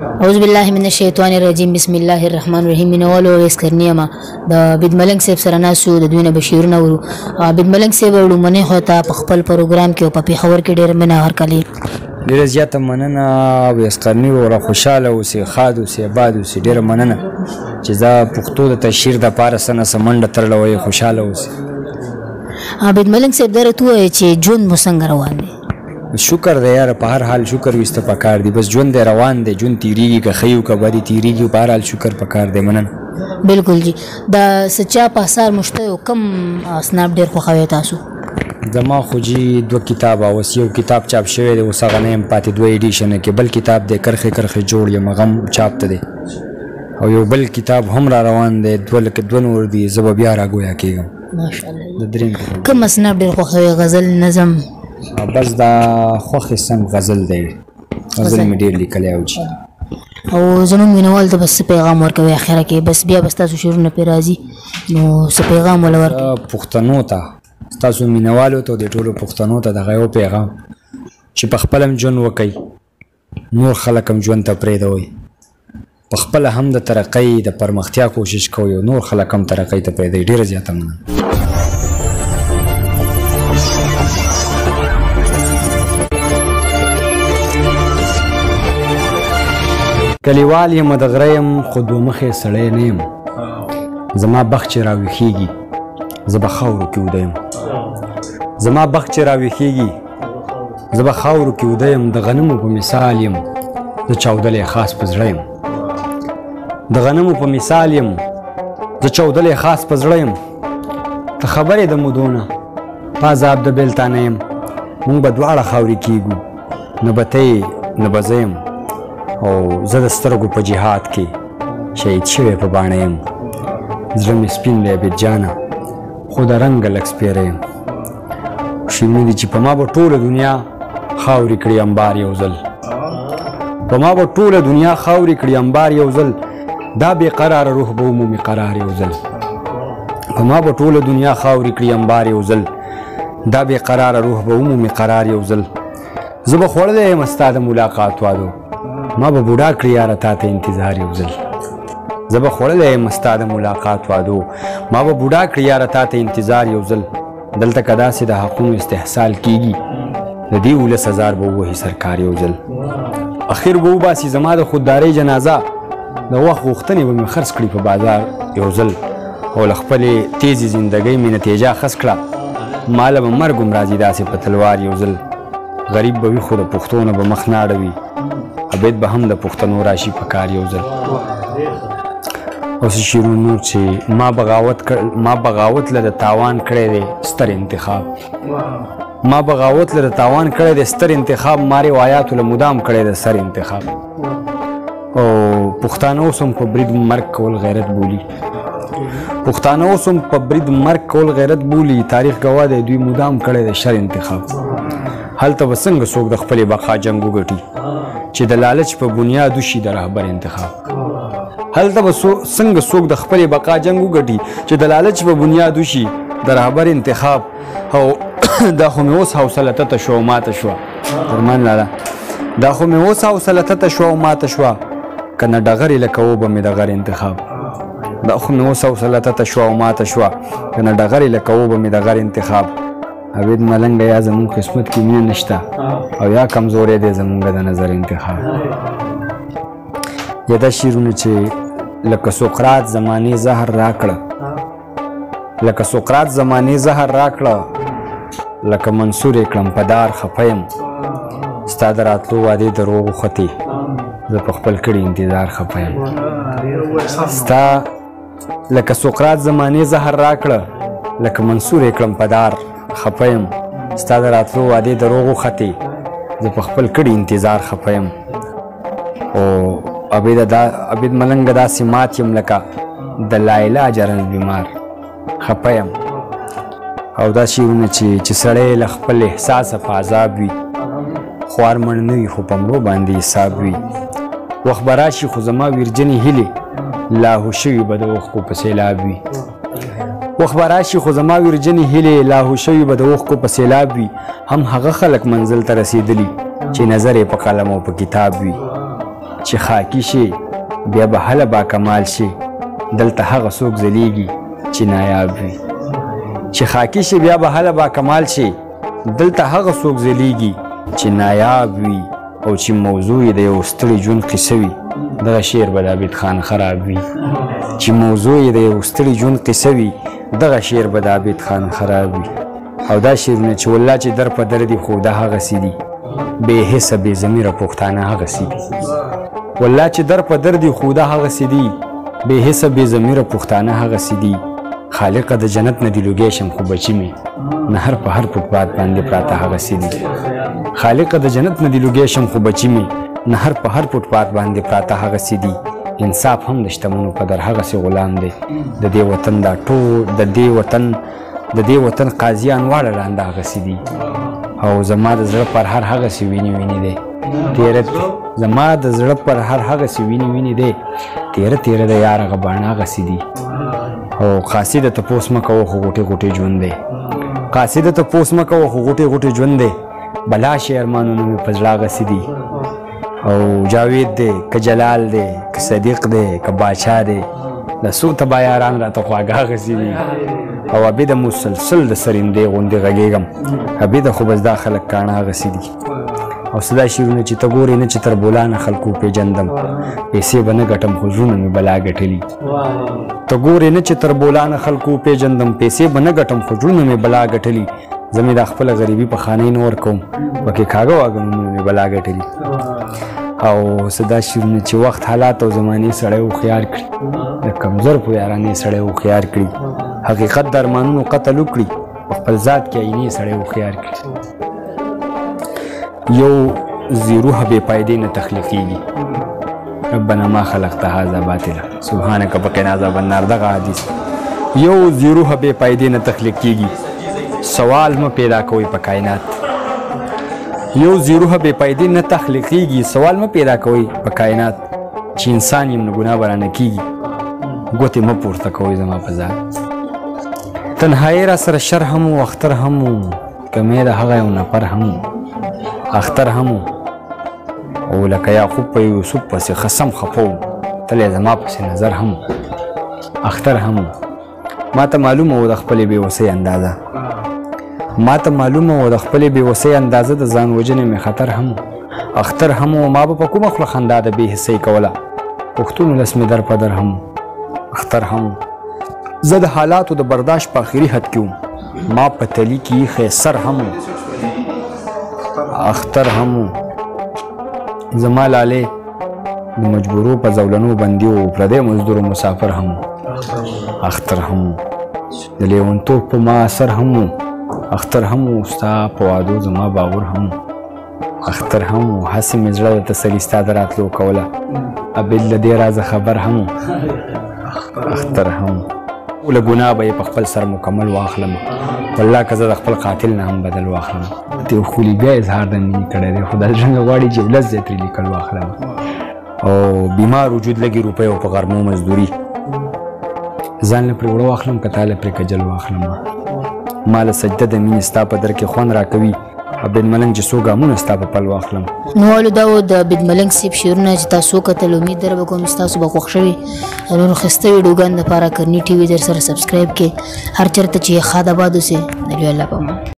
اعوذ بالله من الشیطان الرجیم بسم الله الرحمن الرحیم منولو ریس کرنیما د بید ملنګ صاحب سره ناسو د دوی نه بشیرونه ورو بید ملنګ صاحب وړومنې خواته په خپل پروګرام کې او په پیښور کې ډېر مینه هرکلی ډېره زیاته مننه ویس کرني وروره خوشحاله اوسې ښاد اوسې اباد اوسې ډېره مننه چې دا پښتو د تشهیر دپاره څه نه څه منډه ترله وایي خوشحاله اوسې بید ملنګ صاحب دا راته ووایه چې ژوند مو څنګه روان دی شکر دی یاره په هر حال شکر ویسته پکار دی بس ژوند دی روان دی ژوند تیریږي که ښه یو که بدې تیریږي په هر حال شکر پکار دی مننه بالکل جی د سچا په اثار مو شته یو کم اسناب ډېر خوښوئ تاسو زما خو جي 2 کتاب اوس یو کتاب چاپ شوی دی اوس هغه نه یم پاتې 2 ایډیشنه کې بل کتاب دی کرښې کرښې جوړ یم هغه هم چاپ ته دی او یو بل کتاب هم را روان دی 2 نور دي زه به بیا راګویا کېږم ماشاءالله د درېیم کوم اسناب ډېر خوښوئ غزل نظم بس دا خوښ سم غزل دی غزل مې ډېر لیکلی او جي او زموږ مینوال ته بس څه پیغام ورکوي اخره کې بس بیا به ستاسو شعرونه پرې راځي نو څه پیغام وله ورکوي پښتنو ته ستاسو مینوالو ته د ټولو پښتنو ته دغه یو پیغام چې په خپله هم ژوند وکئ نور خلک هم ژوند ته پرېږدوئ په خپله هم د ترقۍ د پرمختیا کوشش کوئ او نور خلک هم ترقۍ ته پرېږدئ ډېره زیاته مننه کلیوال یم د غره یم خو دومخې سړی نه یم زما بخت چې راویښېږي زه به خاورو کې اوده یم زما بخت چې راویښېږي زه به خاورو کې اوده یم د غنمو په مثال یم زه چاودلی خاص په زړه یم د غنمو په مثال یم زه چاودلی خاص په زړه یم ته خبرې د مودونه په عذاب د بېلتانه یم مونږ به دواړه خاورې کېږو نه به ته نه به زه یم او زه د سترګو په جهاد کې شهید شوی په باڼه یم زړه مې سپین دی عبید جانه خو د رنګه لږ سپېره یم شیریني دي چې په ما به ټوله دنیا خاورې کړي انبار یو ځل په ما به ټوله دنیا خاورې کړي انبار یو ځل دا بې قراره روح به ومومي قرار یو ځل په ما به ټوله دنیا خاورې کړي انبار یو ځل دا بې قراره روح به ومومي قرار یو ځل زه به خوړلی یم ستا د ملاقات وادو ما به بوډا کړي یاره تا ته انتظار یو ځل زه به خوړلی یم ستا د ملاقات وادو ما به بوډا کړي یاره تا ته انتظار یو ځل دلته که داسې د حقونو استحصال کیږي د دې 10000 به ووهي سرکار یو ځل اخر به وباسي زما د خوددارۍ جنازه د وخت غوښتنې به مې خرڅ کړي په بازار یو ځل او له خپلې تیزې زندګۍ مې نتیجه خس کړه ماله به مرګ هم راځي داسې په تلوار یو ځل غریب به وي خو د پښتو نه به مخ نه اړوي عبید به هم د پښتنو راشي په کار یو ځل اوس شیرون نور چې ما بغاوت له د تاوان کړی دی ستر انتخاب ما بغاوت له د تاوان کړی دی ستر انتخاب ما روایاتو له مدام کړی دی سر انتخاب او پښتانه اوس هم په برید مرګ کول غیرت بولي پښتانه اوس هم په برید مرګ کول غیرت بولي تاریخ ګواه دی دوی مدام کړی دی شر انتخاب هلته به څنګه څوک د خپلې بقا جنګ وګټي چې د لالچ په بنیاد وشي د رهبر انتخاب هلته به څنګه څوک د خپلې بقا جنګ وګټي چې د لالچ په بنیاد وشي د رهبر انتخاب او دا خو مې اوس حوصله تته شوه او ماته شوه درمان لاله دا خو مې اوس حوصله تته شوه او ماته شوه که نه ډغرې لکه وبه مې د غر انتخاب دا خو مې اوس حوصله تته شوه او ماته شوه که نه ډغرې لکه وبه مې د غر انتخاب عبید ملنګه یا زمونږ قسمت کې مینه نشته او یا کمزوری دی زمونږ د نظر انتخاب یا دا شعرونه چې لکه سقراط زمانې زهر راکړه لکه سقراط زمانې زهر راکړه لکه منصور یې کړم په دار خفه یم ستا د راتلو وعدې دروغ وختې زه په خپل کړي انتظار خفه یم ستا لکه سقراط زمانې زهر راکړه لکه منصور یې کړم په دار خفه یم ستا د راتلو وعدې دروغ وختې زه په خپل کړي انتظار خفه یم او عبید ملنګه داسې مات یم لکه د لاعلاجه رنځ بیمار خفه یم او دا شعرونه چې سړی له خپل احساسه په عذاب وي خوار مړ نه وي خو په مړو باندې حساب وي وخت به راشي خو زما ویرجنې هیلې لاهو شوي به د اوښکو په سیلاب وي وخت به راشي خو زما ویرجنې هیلې لاهو شوي به د اوښکو په سیلاب وي هم هغه خلک منزل ته رسېدلي چې نظر یې په قلم او په کتاب وي چې خاکی شي بیا به هله با کمال شي دلته هغه څوک ځلیږي چې نایاب وي چې خاکی شي بیا به هله با کمال شي دلته هغه څوک ځلیږي چې نایاب وي او چې موضوع یې د یو ستړي ژوند قصه وي دغه شعر به د عابد خان خراب وي چې موضوع یې د یو ستړي ژوند قصه وي دغه شعر به د عابد خان خراب وي او دا شعرونه چې والله چې در په در دي خو دا هغسې دي بې حسه بې ضمیره پښتانه هغسې دي والله چې در په در دي خو دا هغسې دي بې حسه بې ضمیره پښتانه هغسې دي خالقه د جنت نه دي لوګی شم خو بچي مې نهر په هر فوټپات باندې پراته هغسې دي خالقه د جنت نه دي لوګی شم خو بچي مې نهر په هر فوټپات باندې پراته هغسې دي انصاف هم د شتمنو په در هغسې غلام دی د دې وطن دا ټول د دې وطن قاضیان واړه ړانده هغسې دي او زما د زړه پر هر هغسې وینې دی تیره زما د زړه پر هر هغسې وینې دی تیره د یار هغه باڼه هغسې دي او قاصد ته تپوس مه کوه خو غوټې غوټې ژوند دی قاصد ته تپوس مه کوه خو غوټې غوټې ژوند دی بلا شي ارمانونه مې په زړه هغسې دي او جاوید دی که جلال دی که صدیق دی که باچا دی د څو تبا یاران راته خواږه هغسې دي او عبیده مسلسل د سرندې غوندې غږېږم عبیده خو بس دا خلک کاڼه هغسې دي او څه دا شعرونه چې ته ګورې نه چې تر بولانه خلکو پېژندم پیسې به نه ګټم خو زړونه مې بلا ګټلي ته ګورې نه چې تر بولانه خلکو پېژندم پیسې به نه ګټم خو زړونه مې بلا ګټلي زه مې دا خپله غریبي په خانۍ نه ورکوم پکې کاږه واږه نومونه مې بلا ګټلي او څه دا شعرونه چې وخت حالات او زمانې سړی هوښیار کړي د کمزور په یارانې سړی هوښیار کړي حقیقت د ارمانونو قتل وکړي په خپل ذات کې آینې سړی هوښیار کړي یو زیروح بې پایدې نه تخلیقیږي ربنا ما خلقت هذا باطلا سبحانك فقنا عذاب النار دغه حدیث یو زیروح بې پایدې نه تخلیقیږي سوال مه پیدا کوئ په کائنات یو زیروح بې پایدې نه تخلیقیږي سوال مه پیدا کوئ په کائنات چې انسان یم نو ګناه به رانه کیږي ګوتې مه پورته کوئ زما په ذات تنهایي را سره شر هم و اختر هم و کمی د هغه یو نفر هم اختر هم او لکه یعقوب په یوسف پسې خصم خفو تلی زما پسې نظر هم اختر هم ما ته معلومه و د خپلې بېوسۍ اندازه ما ته معلومه و د خپلې بېوسۍ اندازه د ځان وژنې مې خطر هم اختر هم ما به په کومه خوله خندا د بې حسۍ کوله پښتون ولس مې در په در هم اختر هم زه د حالاتو د برداشت په آخري حد کې وم ما په تلي کې ایښی سر هم اختر هم زما لالې د مجبورو په زولنو بندي و پردی مزدور مسافر هم اختر هم د لیونتوب په ما اثر هم اختر هم ستا په وعدو زما باور هم اختر هم هسې مې زړه د تسلي ستا د راتلو کوله ابد له دې رازه خبر هم اختر هم له ګناه به یې په خپل سر مکمل واخلم والله که زه د خپل قاتل نه هم بدل واخلم ته خولي بیا اظهار د مینې کړی دی خو دا څنګه غواړي چې ولس زه ترې لیکل واخلم او بیمار وجود لګي روپیو په غرمو مزدوري ځان له پرې وړه واخلم که تا له پرې کجل واخلم ما له سجده د مینې ستا په در کې خوند راکوي عبد ملنګ چې څو ګامونه ستا په پل واخلم نو والو دا و د عبد ملنګ صاحب شعرونه چې تاسو کتل امید در به کوم ستاسو به خوښ شوي نور ښایسته ویډیوګانو دپاره کرني ټي وي در سره سبسکرایب کړئ هر چېرته چې ښاد آباد اوسئ د لوی الله په امان